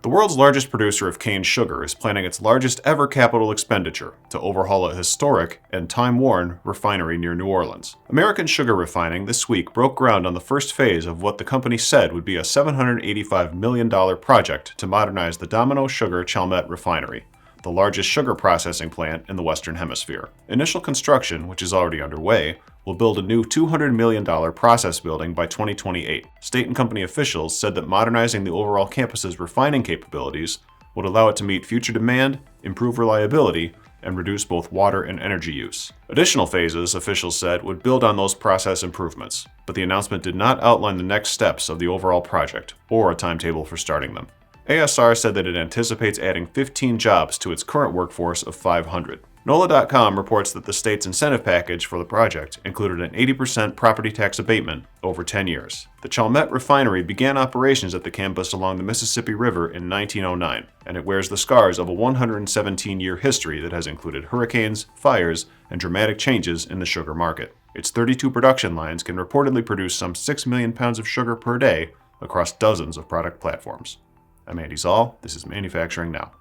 The world's largest producer of cane sugar is planning its largest ever capital expenditure to overhaul a historic and time-worn refinery near New Orleans. American Sugar Refining this week broke ground on the first phase of what the company said would be a $785 million project to modernize the Domino Sugar Chalmette Refinery, the largest sugar processing plant in the Western Hemisphere. Initial construction, which is already underway, will build a new $200 million process building by 2028. State and company officials said that modernizing the overall campus's refining capabilities would allow it to meet future demand, improve reliability, and reduce both water and energy use. Additional phases, officials said, would build on those process improvements, but the announcement did not outline the next steps of the overall project or a timetable for starting them. ASR said that it anticipates adding 15 jobs to its current workforce of 500. NOLA.com reports that the state's incentive package for the project included an 80% property tax abatement over 10 years. The Chalmette Refinery began operations at the campus along the Mississippi River in 1909, and it wears the scars of a 117-year history that has included hurricanes, fires, and dramatic changes in the sugar market. Its 32 production lines can reportedly produce some 6 million pounds of sugar per day across dozens of product platforms. I'm Andy Zoll. This is Manufacturing Now.